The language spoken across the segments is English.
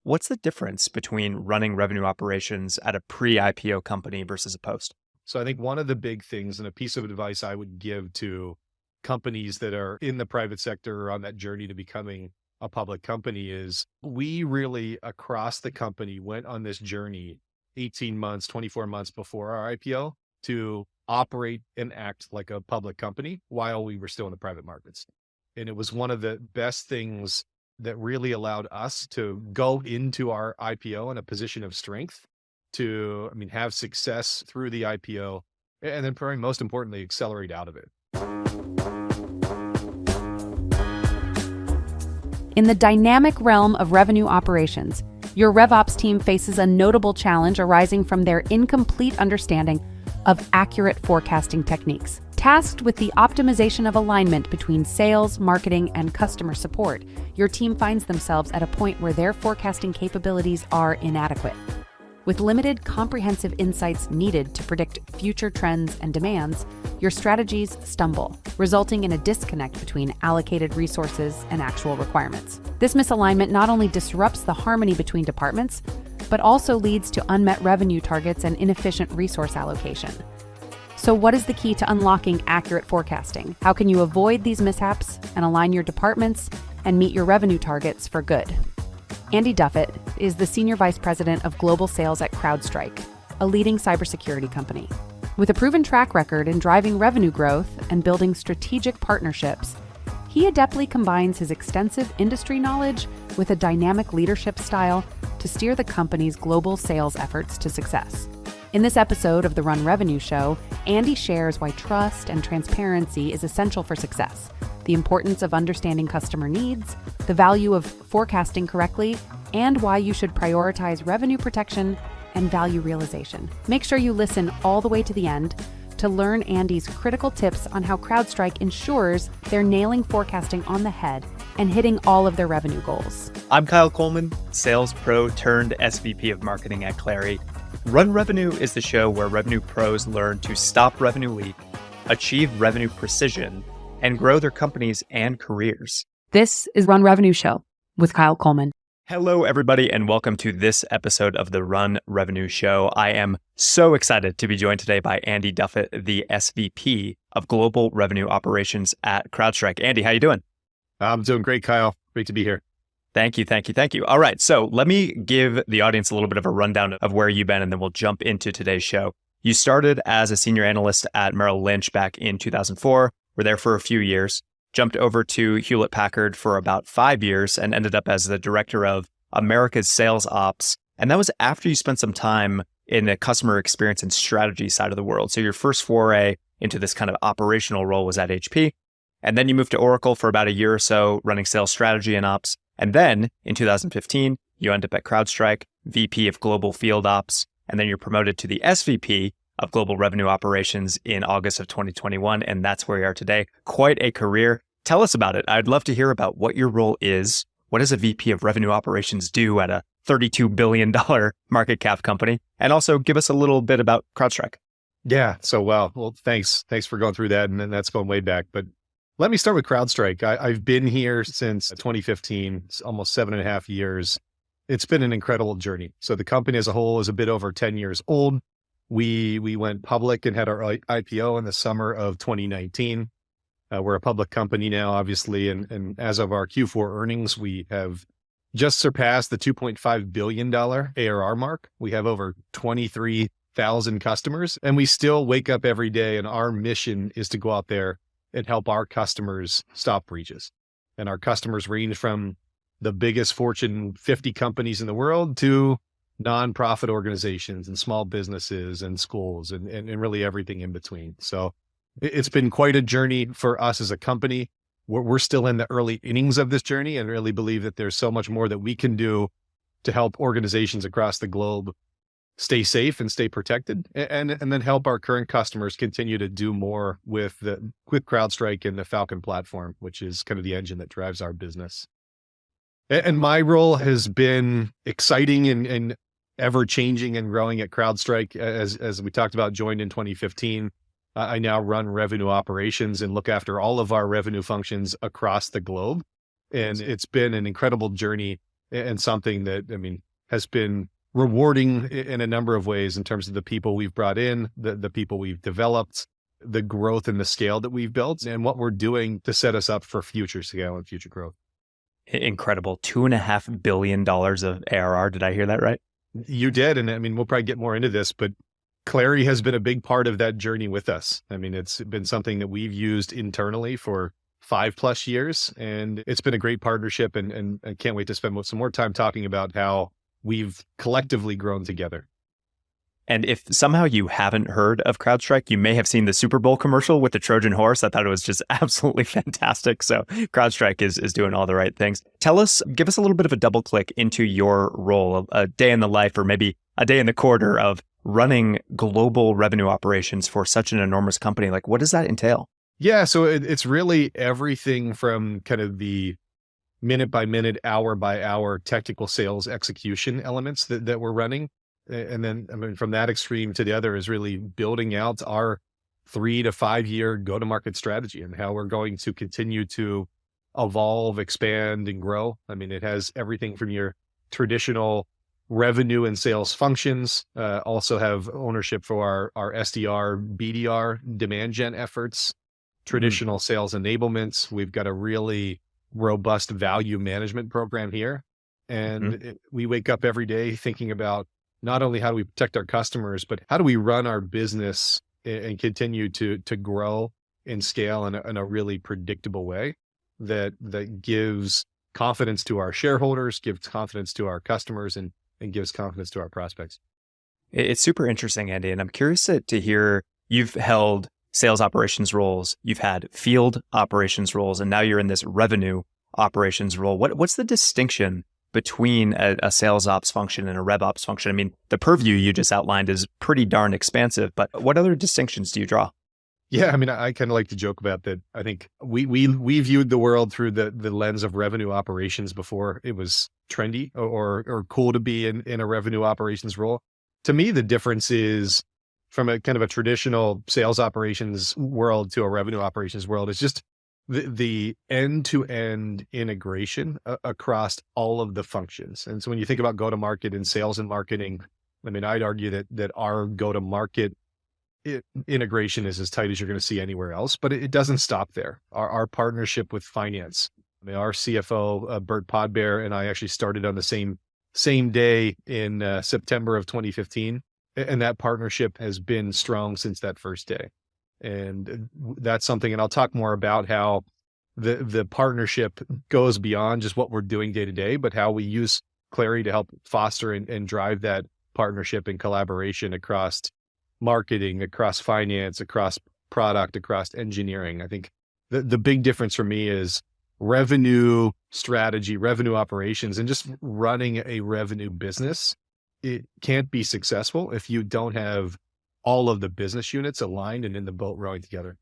what's the difference between running revenue operations at a pre-IPO company versus a post? So I think one of the big things and a piece of advice I would give to companies that are in the private sector or on that journey to becoming a public company is we really across the company went on this journey 18 months, 24 months before our IPO to operate and act like a public company while we were still in the private markets. And it was one of the best things that really allowed us to go into our IPO in a position of strength to, have success through the IPO and then probably most importantly, accelerate out of it. In the dynamic realm of revenue operations, your RevOps team faces a notable challenge arising from their incomplete understanding of accurate forecasting techniques. Tasked with the optimization of alignment between sales, marketing, and customer support, your team finds themselves at a point where their forecasting capabilities are inadequate. With limited comprehensive insights needed to predict future trends and demands, your strategies stumble, resulting in a disconnect between allocated resources and actual requirements. This misalignment not only disrupts the harmony between departments, but also leads to unmet revenue targets and inefficient resource allocation. So what is the key to unlocking accurate forecasting? How can you avoid these mishaps and align your departments and meet your revenue targets for good? Andy Duffett is the Senior Vice President of Global Sales at CrowdStrike, a leading cybersecurity company. With a proven track record in driving revenue growth and building strategic partnerships, he adeptly combines his extensive industry knowledge with a dynamic leadership style to steer the company's global sales efforts to success. In this episode of the Run Revenue Show, Andy shares why trust and transparency is essential for success, the importance of understanding customer needs, the value of forecasting correctly, and why you should prioritize revenue protection and value realization. Make sure you listen all the way to the end to learn Andy's critical tips on how CrowdStrike ensures they're nailing forecasting on the head and hitting all of their revenue goals. I'm Kyle Coleman, sales pro turned SVP of marketing at Clary. Run Revenue is the show where revenue pros learn to stop revenue leak, achieve revenue precision, and grow their companies and careers. This is Run Revenue Show with Kyle Coleman. Hello, everybody, and welcome to this episode of the Run Revenue Show. I am so excited to be joined today by Andy Duffett, the SVP of Global Revenue Operations at CrowdStrike. Andy, how you doing? I'm doing great, Kyle. Great to be here. Thank you. All right, so let me give the audience a little bit of a rundown of where you've been, and then we'll jump into today's show. You started as a senior analyst at Merrill Lynch back in 2004, were there for a few years, jumped over to Hewlett-Packard for about 5 years, and ended up as the director of America's Sales Ops. And that was after you spent some time in the customer experience and strategy side of the world. So your first foray into this kind of operational role was at HP. And then you moved to Oracle for about a year or so, running sales strategy and ops. And then in 2015, you end up at CrowdStrike, VP of Global Field Ops, and then you're promoted to the SVP of Global Revenue Operations in August of 2021. And that's where you are today. Quite a career. Tell us about it. I'd love to hear about what your role is. What does a VP of Revenue Operations do at a $32 billion market cap company? And also give us a little bit about CrowdStrike. Yeah. So, well, thanks. Thanks for going through that. And then that's going way back. But let me start with CrowdStrike. I've been here since 2015, it's almost 7.5 years. It's been an incredible journey. So the company as a whole is a bit over 10 years old. We went public and had our IPO in the summer of 2019. We're a public company now, obviously. And as of our Q4 earnings, we have just surpassed the $2.5 billion ARR mark. We have over 23,000 customers, and we still wake up every day. And our mission is to go out there and help our customers stop breaches. And our customers range from the biggest Fortune 50 companies in the world to nonprofit organizations and small businesses and schools and really everything in between. So it's been quite a journey for us as a company. We're still in the early innings of this journey and really believe that there's so much more that we can do to help organizations across the globe stay safe and stay protected, and then help our current customers continue to do more with CrowdStrike and the Falcon platform, which is kind of the engine that drives our business. And my role has been exciting and ever changing and growing at CrowdStrike. As we talked about, joined in 2015. I now run revenue operations and look after all of our revenue functions across the globe. And it's been an incredible journey and something that, I mean, has been rewarding in a number of ways in terms of the people we've brought in, the people we've developed, the growth and the scale that we've built, and what we're doing to set us up for future scale and future growth. Incredible. $2.5 billion of ARR. Did I hear that right? You did. And I mean, we'll probably get more into this, but Clary has been a big part of that journey with us. I mean, it's been something that we've used internally for 5+ years, and it's been a great partnership. And I can't wait to spend some more time talking about how we've collectively grown together. And if somehow you haven't heard of CrowdStrike, you may have seen the Super Bowl commercial with the Trojan horse. I thought it was just absolutely fantastic. So CrowdStrike is doing all the right things. Give us a little bit of a double click into your role, a day in the life, or maybe a day in the quarter of running global revenue operations for such an enormous company. Like, what does that entail? Yeah, so it's really everything from kind of the minute by minute, hour by hour technical sales execution elements that we're running. And then, I mean, from that extreme to the other is really building out our 3 to 5 year go-to-market strategy and how we're going to continue to evolve, expand, and grow. I mean, it has everything from your traditional revenue and sales functions, also have ownership for our SDR, BDR, demand gen efforts, traditional sales enablements. We've got a really robust value management program here. And we wake up every day thinking about not only how do we protect our customers, but how do we run our business and continue to grow and scale in a really predictable way that gives confidence to our shareholders, gives confidence to our customers, and gives confidence to our prospects. It's super interesting, Andy. And I'm curious to hear, you've held sales operations roles, you've had field operations roles, and now you're in this revenue operations role. What's the distinction between a sales ops function and a rev ops function? I mean, the purview you just outlined is pretty darn expansive, but what other distinctions do you draw? Yeah, I mean, I kind of like to joke about that. I think we viewed the world through the lens of revenue operations before it was trendy or cool to be in a revenue operations role. To me, the difference is from a kind of a traditional sales operations world to a revenue operations world. It's just the end-to-end integration across all of the functions. And so when you think about go-to-market and sales and marketing, I mean, I'd argue that our go-to-market integration is as tight as you're going to see anywhere else, but it doesn't stop there. Our partnership with finance, I mean, our CFO, Bert Podbear, and I actually started on the same day in September of 2015. And that partnership has been strong since that first day. And that's something, and I'll talk more about how the partnership goes beyond just what we're doing day to day, but how we use Clary to help foster and drive that partnership and collaboration across marketing, across finance, across product, across engineering. I think the big difference for me is revenue strategy, revenue operations, and just running a revenue business. It can't be successful if you don't have all of the business units aligned and in the boat rowing together.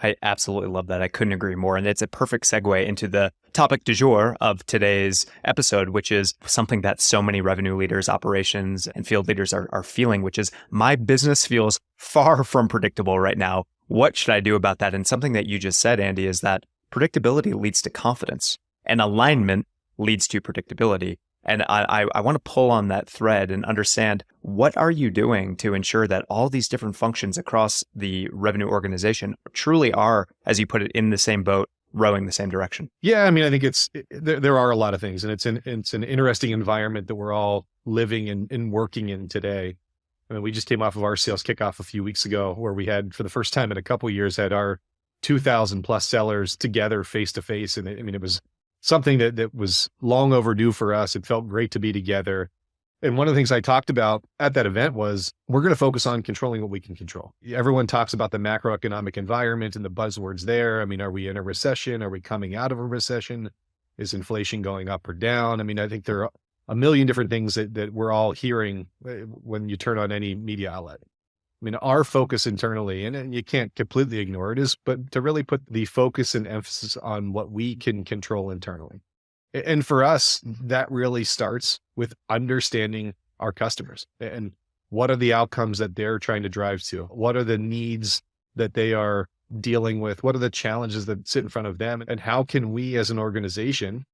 I absolutely love that. I couldn't agree more. And it's a perfect segue into the topic du jour of today's episode, which is something that so many revenue leaders, operations, and field leaders are feeling, which is my business feels far from predictable right now. What should I do about that? And something that you just said, Andy, is that predictability leads to confidence and alignment leads to predictability. And I want to pull on that thread and understand, what are you doing to ensure that all these different functions across the revenue organization truly are, as you put it, in the same boat, rowing the same direction? Yeah, I mean, I think there are a lot of things, and it's an interesting environment that we're all living and working in today. I mean, we just came off of our sales kickoff a few weeks ago, where we had, for the first time in a couple of years, had our 2,000 plus sellers together face to face. And it was something that was long overdue for us. It felt great to be together. And one of the things I talked about at that event was, we're going to focus on controlling what we can control. Everyone talks about the macroeconomic environment and the buzzwords there. I mean, are we in a recession? Are we coming out of a recession? Is inflation going up or down? I mean, I think there are a million different things that we're all hearing when you turn on any media outlet. I mean, our focus internally, and you can't completely ignore it, is but to really put the focus and emphasis on what we can control internally. And for us, that really starts with understanding our customers and what are the outcomes that they're trying to drive to? What are the needs that they are dealing with? What are the challenges that sit in front of them? And how can we as an organization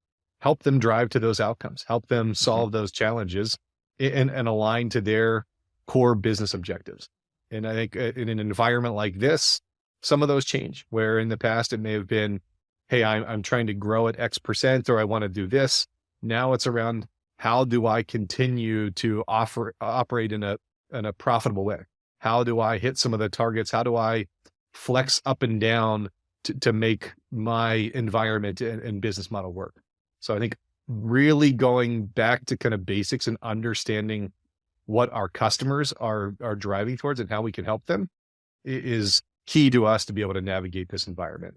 help them drive to those outcomes, help them solve those challenges and align to their core business objectives. And I think in an environment like this, some of those change, where in the past it may have been, hey, I'm trying to grow at X%, or I want to do this. Now it's around, how do I continue to operate in a profitable way? How do I hit some of the targets? How do I flex up and down to make my environment and business model work? So I think really going back to kind of basics and understanding what our customers are driving towards and how we can help them is key to us to be able to navigate this environment.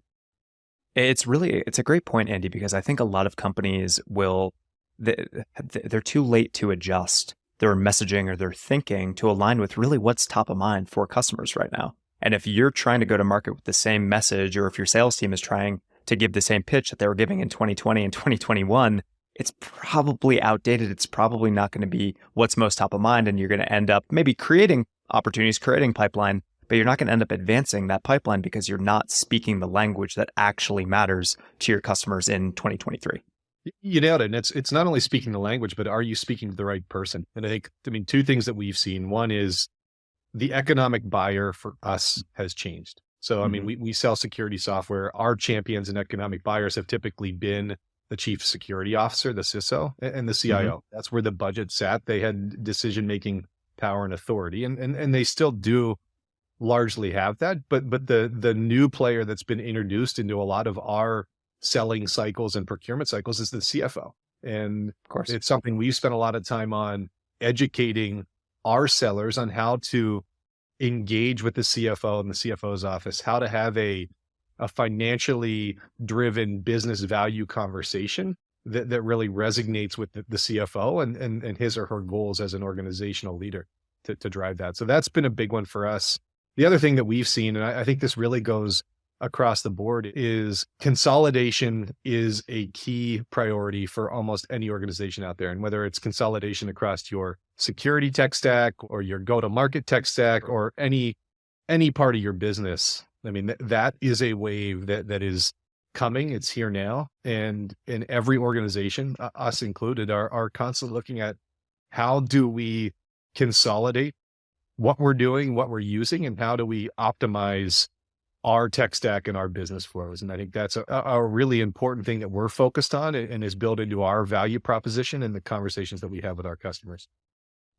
It's a great point, Andy, because I think a lot of companies they're too late to adjust their messaging or their thinking to align with really what's top of mind for customers right now. And if you're trying to go to market with the same message, or if your sales team is trying to give the same pitch that they were giving in 2020 and 2021, it's probably outdated. It's probably not going to be what's most top of mind. And you're going to end up maybe creating opportunities, creating pipeline, but you're not going to end up advancing that pipeline because you're not speaking the language that actually matters to your customers in 2023. You nailed it. And it's not only speaking the language, but are you speaking to the right person? And I mean, two things that we've seen. One is the economic buyer for us has changed. So, I mean, we sell security software. Our champions and economic buyers have typically been the chief security officer, the CISO, and the CIO. That's where the budget sat. They had decision-making power and authority, and they still do largely have that. But the new player that's been introduced into a lot of our selling cycles and procurement cycles is the CFO. And of course, it's something we've spent a lot of time on educating our sellers on how to engage with the CFO and the CFO's office, how to have a financially driven business value conversation that really resonates with the CFO and his or her goals as an organizational leader to drive that. So that's been a big one for us. The other thing that we've seen, and I think this really goes across the board, is consolidation is a key priority for almost any organization out there. And whether it's consolidation across your security tech stack or your go-to-market tech stack or any part of your business, I mean, that is a wave that is coming. It's here now. And in every organization, us included, are constantly looking at how do we consolidate what we're doing, what we're using, and how do we optimize our tech stack and our business flows. And I think that's a really important thing that we're focused on and is built into our value proposition and the conversations that we have with our customers.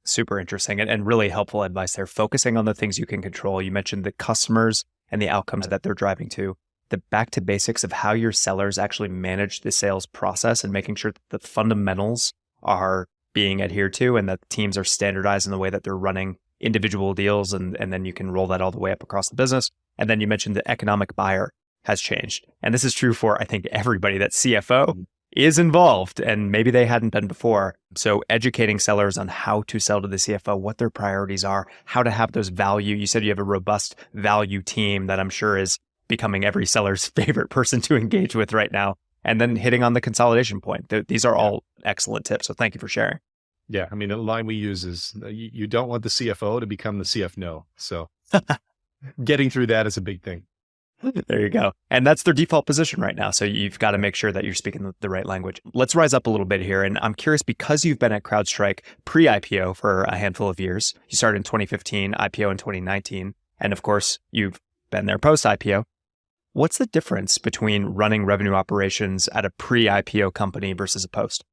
Super interesting and really helpful advice there. Focusing on the things you can control. You mentioned the customers and the outcomes that they're driving to. The back to basics of how your sellers actually manage the sales process and making sure that the fundamentals are being adhered to and that teams are standardized in the way that they're running individual deals. And then you can roll that all the way up across the business. And then you mentioned the economic buyer has changed. And this is true for, I think, everybody. That CFO is involved and maybe they hadn't been before. So educating sellers on how to sell to the CFO, what their priorities are, how to have those value. You said you have a robust value team that I'm sure is becoming every seller's favorite person to engage with right now. And then hitting on the consolidation point. These are all excellent tips. So thank you for sharing. Yeah. I mean, the line we use is you don't want the CFO to become the CFO. So getting through that is a big thing. There you go. And that's their default position right now. So you've got to make sure that you're speaking the right language. Let's rise up a little bit here. And I'm curious, because you've been at CrowdStrike pre-IPO for a handful of years. You started in 2015, IPO in 2019. And of course, you've been there post-IPO. What's the difference between running revenue operations at a pre-IPO company versus a post?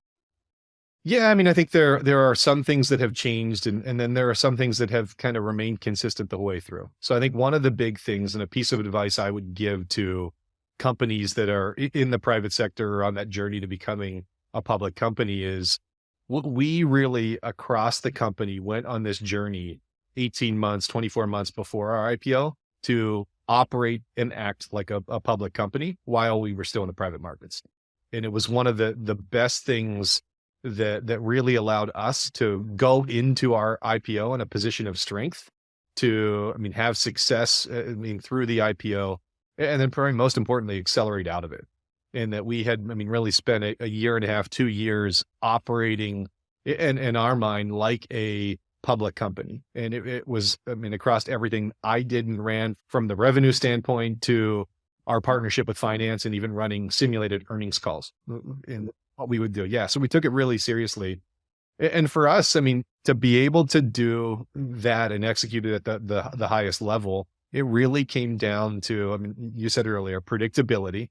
Yeah, I mean, I think there are some things that have changed and then there are some things that have kind of remained consistent the whole way through. So I think one of the big things and a piece of advice I would give to companies that are in the private sector or on that journey to becoming a public company is we really across the company went on this journey 18 months, 24 months before our IPO to operate and act like a public company while we were still in the private markets. And it was one of the best things that really allowed us to go into our IPO in a position of strength to, I mean, have success, through the IPO, and then probably most importantly, accelerate out of it. And that we had, really spent a year and a half, 2 years operating in our mind like a public company. And it was, across everything I did and ran, from the revenue standpoint to our partnership with finance and even running simulated earnings calls. And what we would do. Yeah. So we took it really seriously. And for us, I mean, to be able to do that and execute it at the highest level, it really came down to, I mean, you said earlier, predictability,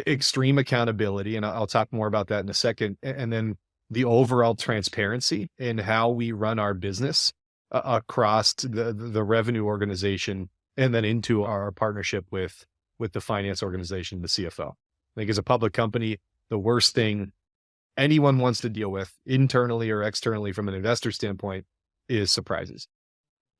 extreme accountability. And I'll talk more about that in a second. And then the overall transparency in how we run our business across the revenue organization and then into our partnership with the finance organization, the CFO. I think as a public company, the worst thing anyone wants to deal with internally or externally from an investor standpoint is surprises.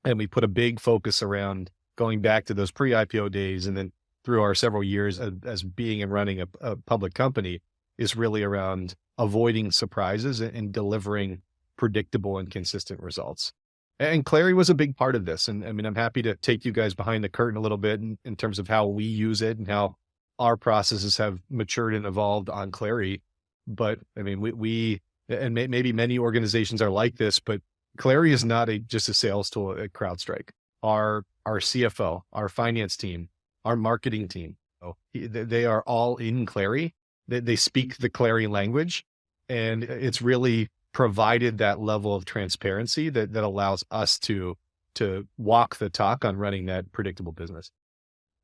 And we put a big focus around going back to those pre-IPO days and then through our several years as being and running a public company is really around avoiding surprises and delivering predictable and consistent results. And Clary was a big part of this. And I mean, I'm happy to take you guys behind the curtain a little bit in terms of how we use it and how our processes have matured and evolved on Clary. But I mean, we and maybe many organizations are like this, but Clary is not just a sales tool at CrowdStrike. Our CFO, our finance team, our marketing team, they are all in Clary. They speak the Clary language, and it's really provided that level of transparency that allows us to walk the talk on running that predictable business.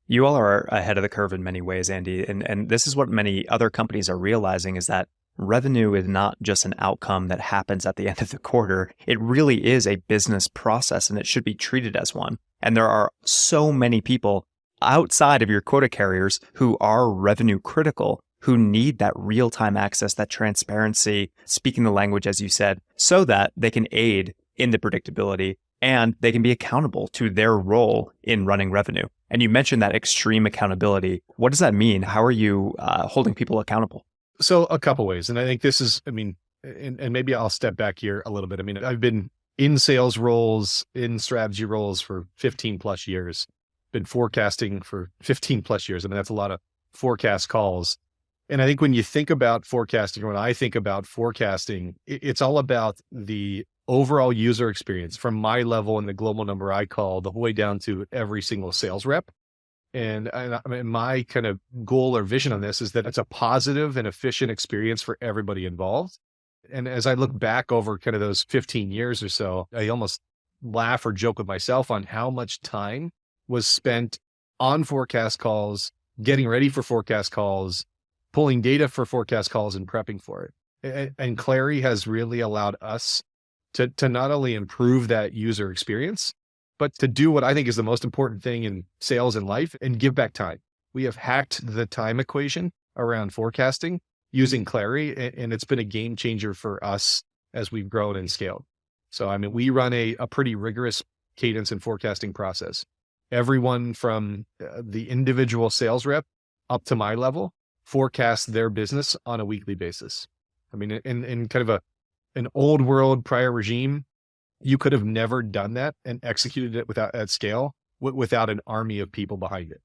You all are ahead of the curve in many ways, Andy. And this is what many other companies are realizing is that revenue is not just an outcome that happens at the end of the quarter. It really is a business process and it should be treated as one. And there are so many people outside of your quota carriers who are revenue critical, who need that real-time access, that transparency, speaking the language, as you said, so that they can aid in the predictability and they can be accountable to their role in running revenue. And you mentioned that extreme accountability. What does that mean? How are you holding people accountable? So a couple ways. And I think this is, I mean, and maybe I'll step back here a little bit. I mean, I've been in sales roles, in strategy roles for 15 plus years, been forecasting for 15 plus years. I mean, that's a lot of forecast calls. And I think when you think about forecasting, or when I think about forecasting, it's all about the overall user experience from my level and the global number I call the whole way down to every single sales rep. And I mean, my kind of goal or vision on this is that it's a positive and efficient experience for everybody involved. And as I look back over kind of those 15 years or so, I almost laugh or joke with myself on how much time was spent on forecast calls, getting ready for forecast calls, pulling data for forecast calls and prepping for it. And Clary has really allowed us to not only improve that user experience, but to do what I think is the most important thing in sales and life and give back time. We have hacked the time equation around forecasting using Clary, and it's been a game changer for us as we've grown and scaled. So, I mean, we run a pretty rigorous cadence and forecasting process. Everyone from the individual sales rep up to my level forecast their business on a weekly basis. I mean, in kind of an old world prior regime, you could have never done that and executed it at scale without an army of people behind it.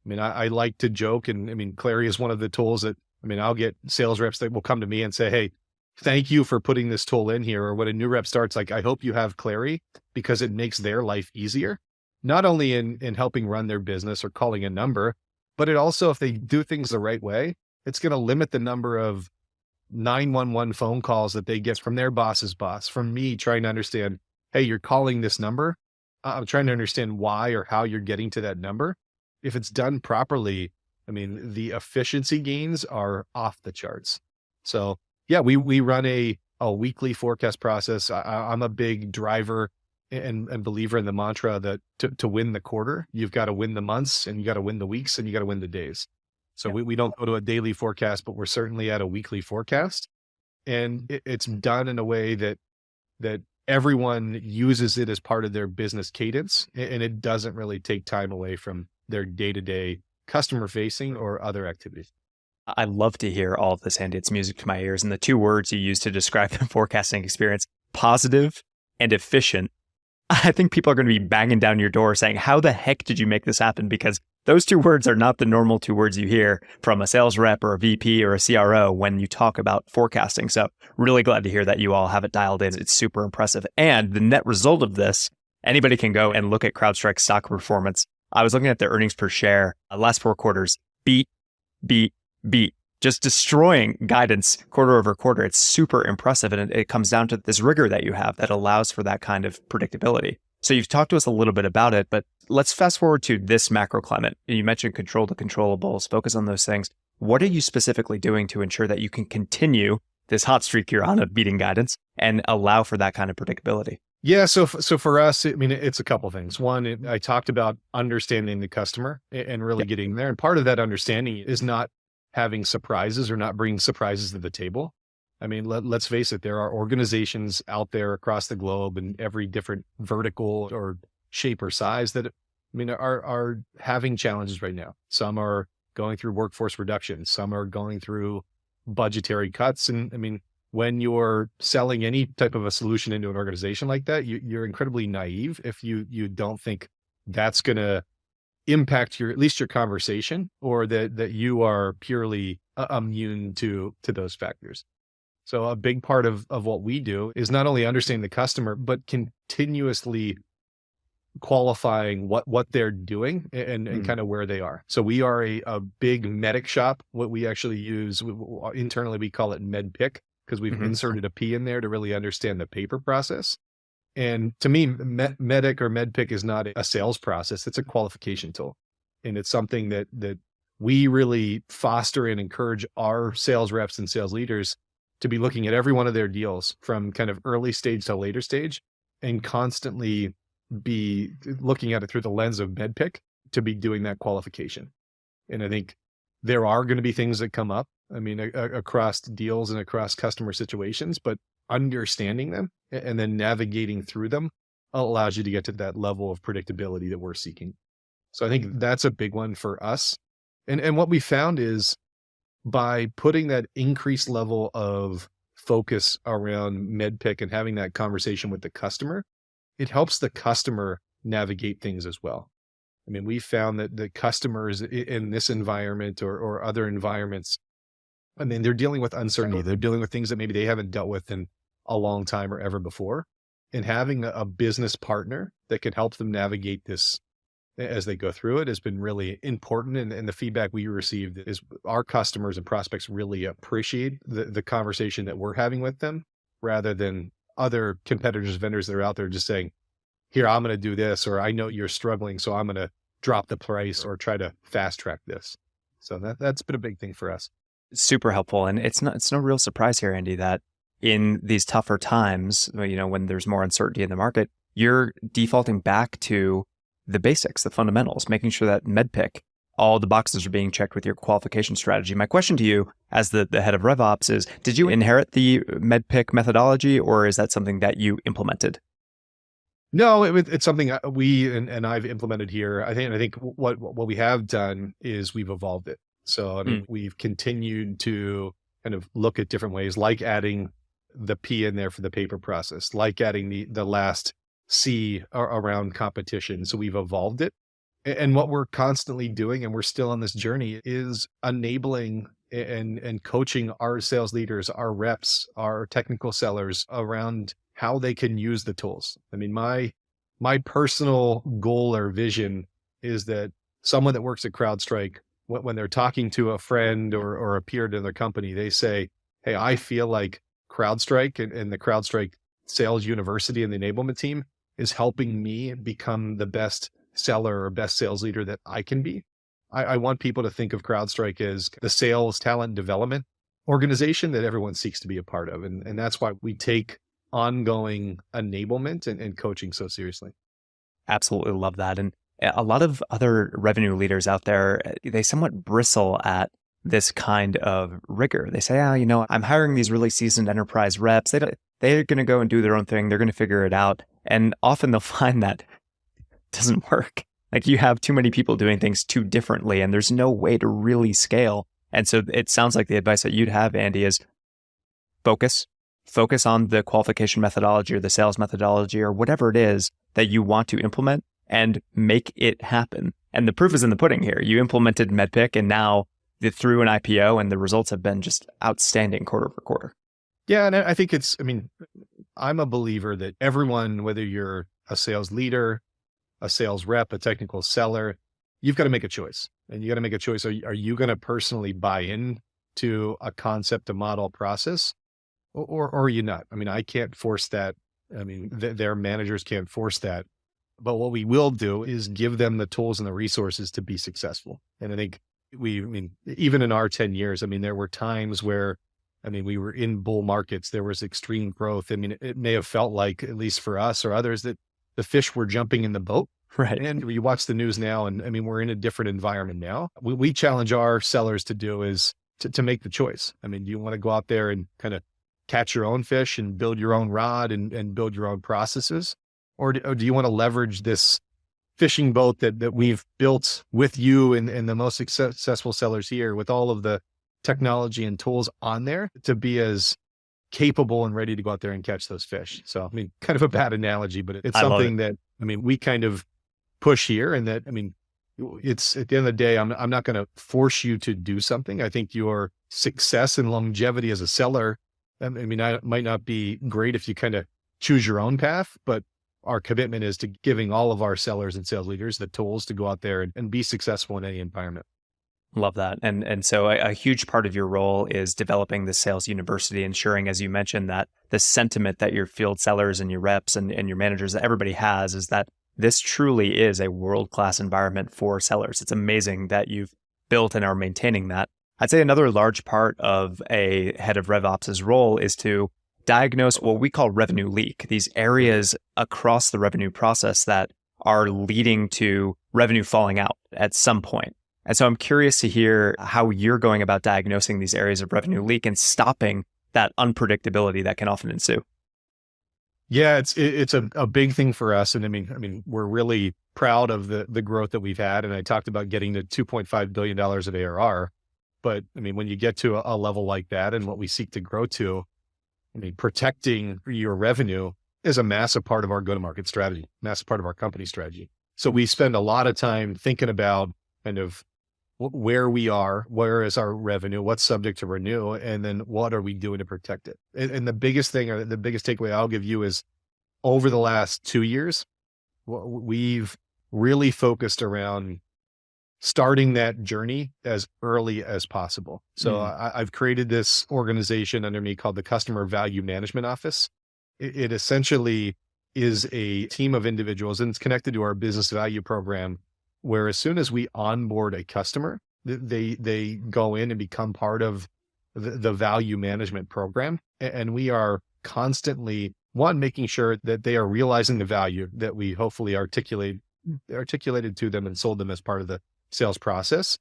I mean, I like to joke, and I mean, Clary is one of the tools that, I mean, I'll get sales reps that will come to me and say, hey, thank you for putting this tool in here. Or when a new rep starts, like, I hope you have Clary because it makes their life easier, not only in helping run their business or calling a number, but it also, if they do things the right way, it's going to limit the number of 911 phone calls that they get from their boss's boss, from me trying to understand, hey, you're calling this number. I'm trying to understand why or how you're getting to that number. If it's done properly, I mean, the efficiency gains are off the charts. So yeah, we run a weekly forecast process. I'm a big driver and believer in the mantra that to win the quarter, you've got to win the months and you got to win the weeks and you got to win the days. So we don't go to a daily forecast, but we're certainly at a weekly forecast. And it's done in a way that everyone uses it as part of their business cadence. And it doesn't really take time away from their day-to-day customer facing or other activities. I love to hear all of this, Andy. It's music to my ears. And the two words you use to describe the forecasting experience, positive and efficient. I think people are going to be banging down your door saying, how the heck did you make this happen? Because those two words are not the normal two words you hear from a sales rep or a VP or a CRO when you talk about forecasting. So really glad to hear that you all have it dialed in. It's super impressive. And the net result of this, anybody can go and look at CrowdStrike's stock performance. I was looking at their earnings per share last 4 quarters, beat. just destroying guidance quarter over quarter. It's super impressive. And it comes down to this rigor that you have that allows for that kind of predictability. So you've talked to us a little bit about it, but let's fast forward to this macro climate. You mentioned control the controllables, focus on those things. What are you specifically doing to ensure that you can continue this hot streak you're on of beating guidance and allow for that kind of predictability? Yeah. So for us, it's a couple things. One, I talked about understanding the customer and really getting there. And part of that understanding is not having surprises or not bringing surprises to the table. Let's face it, there are organizations out there across the globe in every different vertical or shape or size that, are having challenges right now. Some are going through workforce reduction. Some are going through budgetary cuts. And when you're selling any type of a solution into an organization like that, you're incredibly naive if you don't think that's going to impact at least your conversation, or that you are purely immune to those factors. So a big part of what we do is not only understanding the customer, but continuously qualifying what they're doing and kind of where they are. So we are a big medic shop. What we actually use internally, we call it MedPick, because we've inserted a P in there to really understand the paper process. And to me, medic or MedPick is not a sales process. It's a qualification tool. And it's something that we really foster and encourage our sales reps and sales leaders to be looking at every one of their deals from kind of early stage to later stage, and constantly be looking at it through the lens of MedPick to be doing that qualification. And I think there are going to be things that come up, across deals and across customer situations, but understanding them and then navigating through them allows you to get to that level of predictability that we're seeking. So I think that's a big one for us. And what we found is, by putting that increased level of focus around MedPick and having that conversation with the customer, it helps the customer navigate things as well. We found that the customers in this environment or other environments, they're dealing with uncertainty. They're dealing with things that maybe they haven't dealt with in a long time or ever before. And having a business partner that can help them navigate this as they go through it has been really important. And the feedback we received is our customers and prospects really appreciate the conversation that we're having with them, rather than other competitors, vendors that are out there just saying, here, I'm going to do this, or I know you're struggling, so I'm going to drop the price or try to fast track this. So that's been a big thing for us. Super helpful. And it's no real surprise here, Andy, that in these tougher times, when there's more uncertainty in the market, you're defaulting back to the basics, the fundamentals, making sure that MedPick, all the boxes are being checked with your qualification strategy. My question to you as the head of RevOps is, did you inherit the MedPick methodology, or is that something that you implemented? No, it's something we and I've implemented here. I think what we have done is we've evolved it. So we've continued to kind of look at different ways, like adding the P in there for the paper process, like adding the last C around competition. So we've evolved it. And what we're constantly doing, and we're still on this journey, is enabling and coaching our sales leaders, our reps, our technical sellers around how they can use the tools. My personal goal or vision is that someone that works at CrowdStrike, when they're talking to a friend or a peer to their company, they say, hey, I feel like CrowdStrike and the CrowdStrike Sales University and the enablement team is helping me become the best seller or best sales leader that I can be. I want people to think of CrowdStrike as the sales talent development organization that everyone seeks to be a part of. And that's why we take ongoing enablement and coaching so seriously. Absolutely love that. And a lot of other revenue leaders out there, they somewhat bristle at this kind of rigor. They say, I'm hiring these really seasoned enterprise reps. They're going to go and do their own thing. They're going to figure it out. And often they'll find that it doesn't work. Like, you have too many people doing things too differently, and there's no way to really scale. And so it sounds like the advice that you'd have, Andy, is focus on the qualification methodology or the sales methodology or whatever it is that you want to implement, and make it happen. And the proof is in the pudding here. You implemented MedPick, and now through an IPO, and the results have been just outstanding quarter over quarter. Yeah. And I think I'm a believer that everyone, whether you're a sales leader, a sales rep, a technical seller, you've got to make a choice. And you got to make a choice. Are you going to personally buy in to a concept, a model, process, or are you not? I mean, I can't force that. I mean, their managers can't force that. But what we will do is give them the tools and the resources to be successful. And I think even in our 10 years, I mean, there were times where, I mean, we were in bull markets, there was extreme growth. I mean, it may have felt like, at least for us or others, that the fish were jumping in the boat. Right. And you watch the news now, and I mean, we're in a different environment now. We challenge our sellers to do is to make the choice. I mean, do you want to go out there and kind of catch your own fish and build your own rod and build your own processes? Or do you want to leverage this fishing boat that we've built with you and the most successful sellers here, with all of the technology and tools on there, to be as capable and ready to go out there and catch those fish? So, I mean, kind of a bad analogy, but it's something that, I mean, we kind of push here. And that, I mean, it's at the end of the day, I'm not going to force you to do something. I think your success and longevity as a seller, I mean, might not be great if you kind of choose your own path, but our commitment is to giving all of our sellers and sales leaders the tools to go out there and be successful in any environment. Love that. And so a huge part of your role is developing the sales university, ensuring, as you mentioned, that the sentiment that your field sellers and your reps and your managers, that everybody has, is that this truly is a world-class environment for sellers. It's amazing that you've built and are maintaining that. I'd say another large part of a head of RevOps' role is to diagnose what we call revenue leak, these areas across the revenue process that are leading to revenue falling out at some point. And so I'm curious to hear how you're going about diagnosing these areas of revenue leak and stopping that unpredictability that can often ensue. Yeah, it's a big thing for us. And I mean, we're really proud of the growth that we've had. And I talked about getting to $2.5 billion of ARR. But I mean, when you get to a level like that and what we seek to grow to, I mean, protecting your revenue is a massive part of our go-to-market strategy, massive part of our company strategy. So we spend a lot of time thinking about kind of where we are, where is our revenue, what's subject to renew, and then what are we doing to protect it? And the biggest thing, or the biggest takeaway I'll give you, is over the last 2 years, we've really focused around starting that journey as early as possible. So I've created this organization under me called the Customer Value Management Office. It essentially is a team of individuals, and it's connected to our business value program, where as soon as we onboard a customer, they go in and become part of the value management program. And we are constantly, making sure that they are realizing the value that we hopefully articulated to them and sold them as part of the sales process,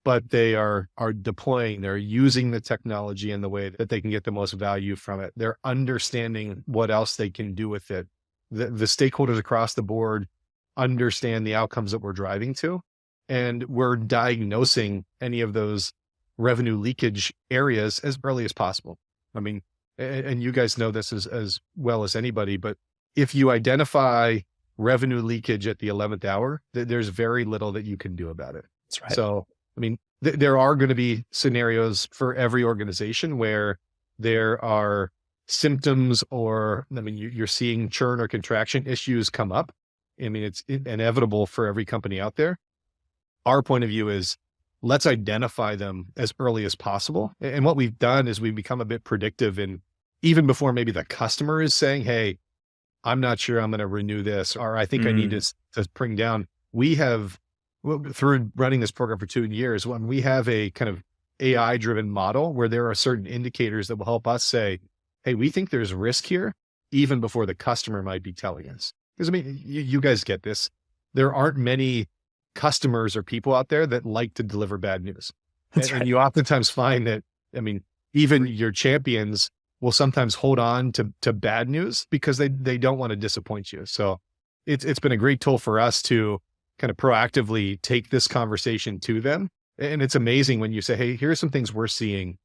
but they are deploying, they're using the technology in the way that they can get the most value from it. They're understanding what else they can do with it. The stakeholders across the board understand the outcomes that we're driving to, and we're diagnosing any of those revenue leakage areas as early as possible. I mean, and you guys know this as well as anybody, but if you identify revenue leakage at the 11th hour, there's very little that you can do about it. That's right. So, I mean, there are going to be scenarios for every organization where there are symptoms, or, I mean, you're seeing churn or contraction issues come up. I mean, it's inevitable for every company out there. Our point of view is, let's identify them as early as possible. And what we've done is we've become a bit predictive, and even before maybe the customer is saying, hey, I'm not sure I'm going to renew this, or I think I need to bring down. We have, through running this program for 2 years, when we have a kind of AI driven model where there are certain indicators that will help us say, hey, we think there's risk here, even before the customer might be telling us. Because I mean, you guys get this. There aren't many customers or people out there that like to deliver bad news. And you oftentimes find that, I mean, even your champions will sometimes hold on to bad news because they don't want to disappoint you. So it's been a great tool for us to kind of proactively take this conversation to them. And it's amazing when you say, hey, here's some things we're seeing.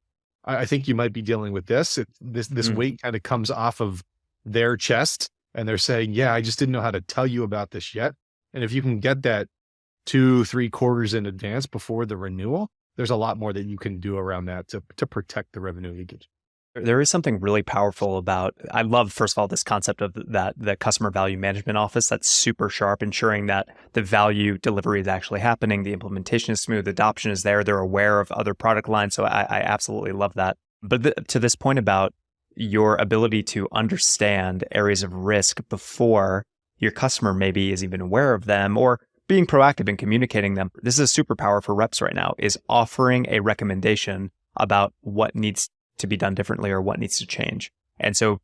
I think you might be dealing with this. This weight kind of comes off of their chest, and they're saying, yeah, I just didn't know how to tell you about this yet. And if you can get that 2-3 quarters in advance before the renewal, there's a lot more that you can do around that to protect the revenue leakage. There is something really powerful about, I love, first of all, this concept of the customer value management office. That's super sharp, ensuring that the value delivery is actually happening, the implementation is smooth, adoption is there, they're aware of other product lines. So I absolutely love that. But to this point about your ability to understand areas of risk before your customer maybe is even aware of them, or being proactive in communicating them. This is a superpower for reps right now, is offering a recommendation about what needs to be done differently or what needs to change. And so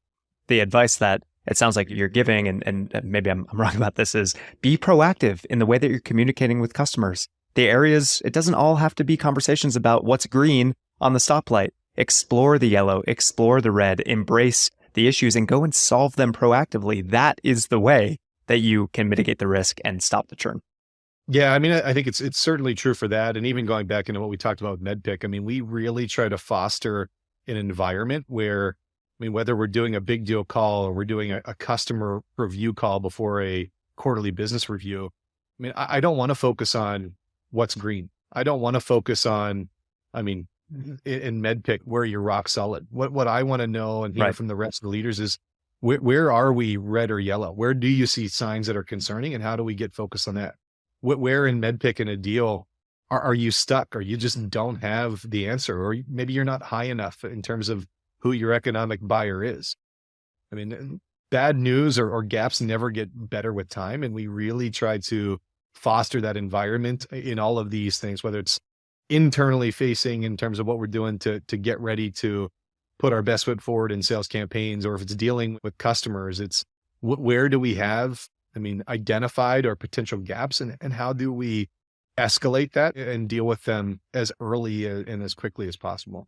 the advice that it sounds like you're giving, and maybe I'm wrong about this, is be proactive in the way that you're communicating with customers. The areas, it doesn't all have to be conversations about what's green on the stoplight. Explore the yellow, explore the red, embrace the issues and go and solve them proactively. That is the way that you can mitigate the risk and stop the churn. Yeah, I mean, I think it's certainly true for that. And even going back into what we talked about with MedPick, I mean, we really try to foster an environment where, I mean, whether we're doing a big deal call or we're doing a customer review call before a quarterly business review, I mean, I don't want to focus on what's green. I don't want to focus on, I mean, in MedPick, where you're rock solid. What I want to know and hear from the rest of the leaders is where are we red or yellow? Where do you see signs that are concerning, and how do we get focused on that? Where in MedPick in a deal are you stuck, or you just don't have the answer, or maybe you're not high enough in terms of who your economic buyer is? I mean, bad news or gaps never get better with time. And we really try to foster that environment in all of these things, whether it's internally facing in terms of what we're doing to get ready to put our best foot forward in sales campaigns, or if it's dealing with customers, it's where do we have, I mean, identified or potential gaps, and how do we escalate that and deal with them as early and as quickly as possible.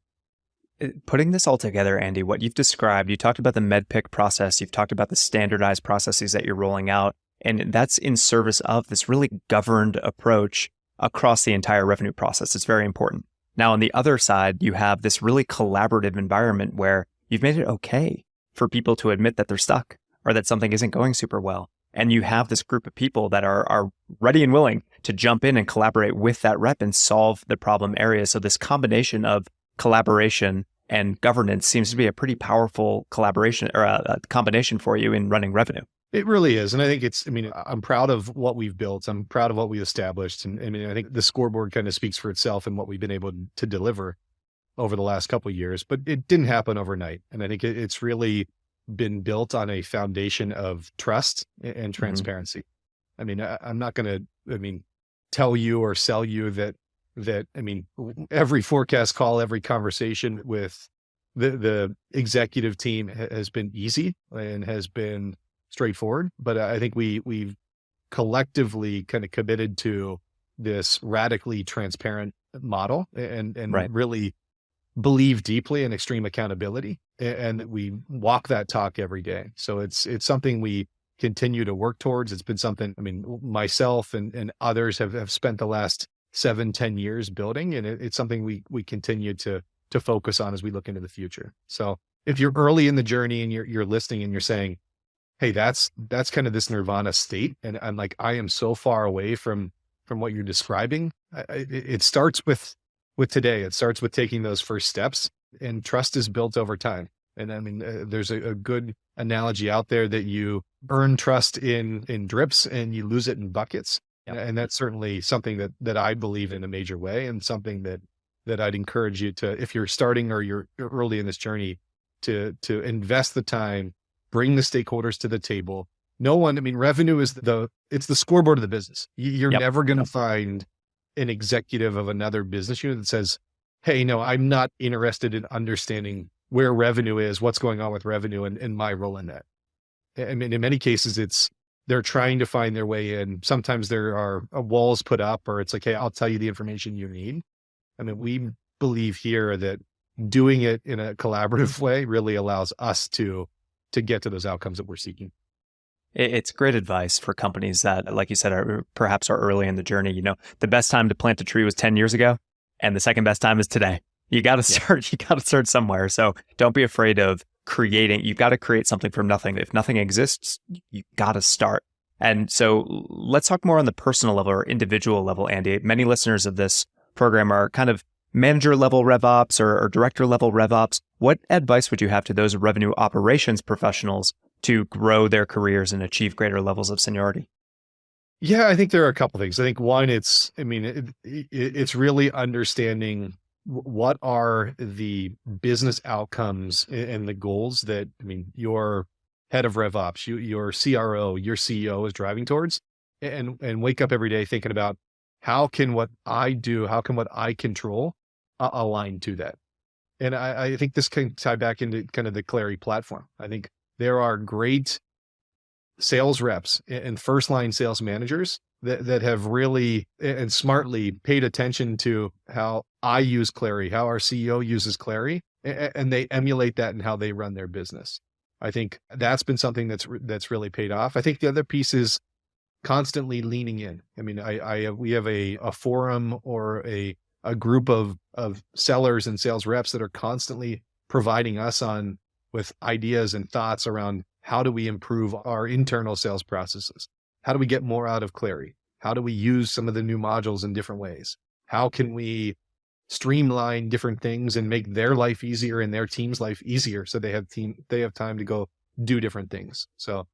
Putting this all together, Andy, what you've described, you talked about the MedPick process, you've talked about the standardized processes that you're rolling out, and that's in service of this really governed approach across the entire revenue process. It's very important. Now, on the other side, you have this really collaborative environment where you've made it okay for people to admit that they're stuck or that something isn't going super well. And you have this group of people that are ready and willing to jump in and collaborate with that rep and solve the problem areas. So this combination of collaboration and governance seems to be a pretty powerful collaboration, or a combination for you in running revenue. It really is. And I think I mean, I'm proud of what we've built. I'm proud of what we established. And I mean, I think the scoreboard kind of speaks for itself and what we've been able to deliver over the last couple of years, but it didn't happen overnight. And I think it's really been built on a foundation of trust and transparency. I mean, I'm not going to, tell you or sell you that, every forecast call, every conversation with the executive team has been easy and has been straightforward. But I think we've collectively kind of committed to this radically transparent model and really believe deeply in extreme accountability, and we walk that talk every day. So it's something we continue to work towards. It's been something, myself and others have spent the last 7-10 years building, and it's something we continue to focus on as we look into the future. So if you're early in the journey and you're listening and you're saying, hey, that's kind of this nirvana state, and I'm like, I am so far away from what you're describing, it starts with today. It starts with taking those first steps, and trust is built over time. And there's a good analogy out there that you earn trust in drips and you lose it in buckets. Yep. And that's certainly something that I believe in a major way, and something that I'd encourage you to, if you're starting or you're early in this journey, to invest the time, bring the stakeholders to the table. Revenue is it's the scoreboard of the business. You're never going to find an executive of another business unit that says, hey, no, I'm not interested in understanding where revenue is, what's going on with revenue, and my role in that. I mean, in many cases, they're trying to find their way in. Sometimes there are walls put up, or it's like, hey, I'll tell you the information you need. We believe here that doing it in a collaborative way really allows us to get to those outcomes that we're seeking. It's great advice for companies that, like you said, perhaps are early in the journey. The best time to plant a tree was 10 years ago, and the second best time is today. You got to start. You got to start somewhere. So don't be afraid of creating. You've got to create something from nothing. If nothing exists, you got to start. And so let's talk more on the personal level or individual level, Andy. Many listeners of this program are kind of manager level RevOps or director level RevOps, what advice would you have to those revenue operations professionals to grow their careers and achieve greater levels of seniority? Yeah, I think there are a couple things. I think one, it's really understanding what are the business outcomes and the goals that, your head of RevOps, your CRO, your CEO is driving towards, and wake up every day thinking about how can what I do, how can what I control align to that. And I think this can tie back into kind of the Clary platform. I think there are great sales reps and first line sales managers that have really and smartly paid attention to how I use Clary, how our CEO uses Clary, and they emulate that in how they run their business. I think that's been something that's really paid off. I think the other piece is constantly leaning in. We have a forum or a group of sellers and sales reps that are constantly providing us with ideas and thoughts around how do we improve our internal sales processes? How do we get more out of Clary? How do we use some of the new modules in different ways? How can we streamline different things and make their life easier and their team's life easier so they have time to go do different things? So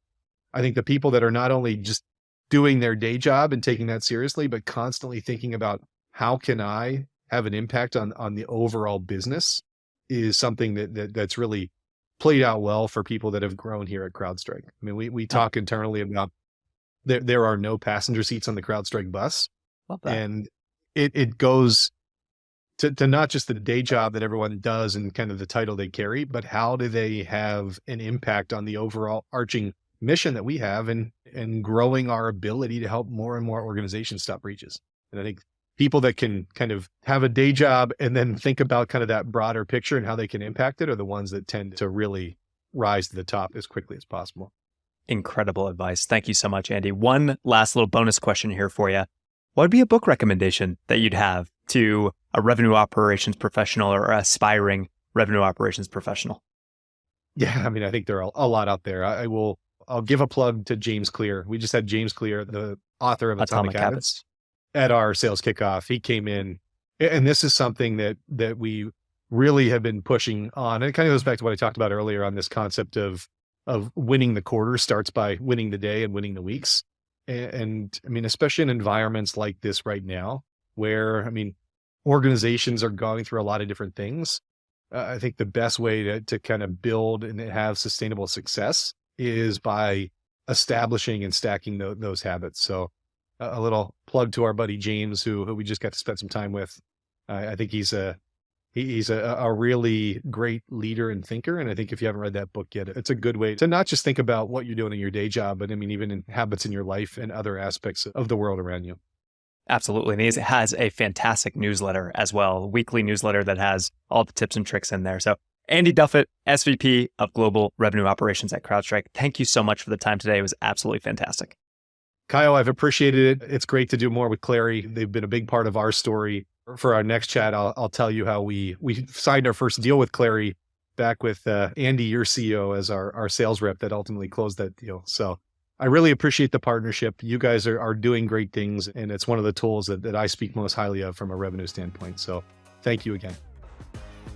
I think the people that are not only just doing their day job and taking that seriously, but constantly thinking about how can I have an impact on the overall business is something that's really played out well for people that have grown here at CrowdStrike. We talk internally about there are no passenger seats on the CrowdStrike bus. Love that. And it goes to not just the day job that everyone does and kind of the title they carry, but how do they have an impact on the overall arching mission that we have and growing our ability to help more and more organizations stop breaches. And I think people that can kind of have a day job and then think about kind of that broader picture and how they can impact it are the ones that tend to really rise to the top as quickly as possible. Incredible advice. Thank you so much, Andy. One last little bonus question here for you. What would be a book recommendation that you'd have to a revenue operations professional or aspiring revenue operations professional? Yeah, I think there are a lot out there. I'll give a plug to James Clear. We just had James Clear, the author of Atomic Habits, at our sales kickoff. He came in, and this is something that we really have been pushing on. And it kind of goes back to what I talked about earlier on this concept of winning the quarter starts by winning the day and winning the weeks. And especially in environments like this right now, where, organizations are going through a lot of different things. I think the best way to kind of build and have sustainable success is by establishing and stacking those habits. So a little plug to our buddy James, who we just got to spend some time with. I think he's a really great leader and thinker. And I think if you haven't read that book yet, it's a good way to not just think about what you're doing in your day job, but even in habits in your life and other aspects of the world around you. Absolutely. And he has a fantastic newsletter as well, a weekly newsletter that has all the tips and tricks in there. So Andy Duffett, SVP of Global Revenue Operations at CrowdStrike. Thank you so much for the time today. It was absolutely fantastic. Kyle, I've appreciated it. It's great to do more with Clary. They've been a big part of our story. For our next chat, I'll tell you how we signed our first deal with Clary back with Andy, your CEO, as our sales rep that ultimately closed that deal. So I really appreciate the partnership. You guys are doing great things, and it's one of the tools that I speak most highly of from a revenue standpoint. So thank you again.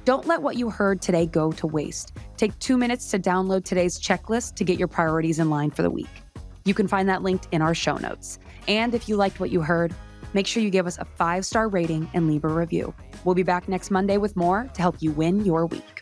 Don't let what you heard today go to waste. Take 2 minutes to download today's checklist to get your priorities in line for the week. You can find that linked in our show notes. And if you liked what you heard, make sure you give us a 5-star rating and leave a review. We'll be back next Monday with more to help you win your week.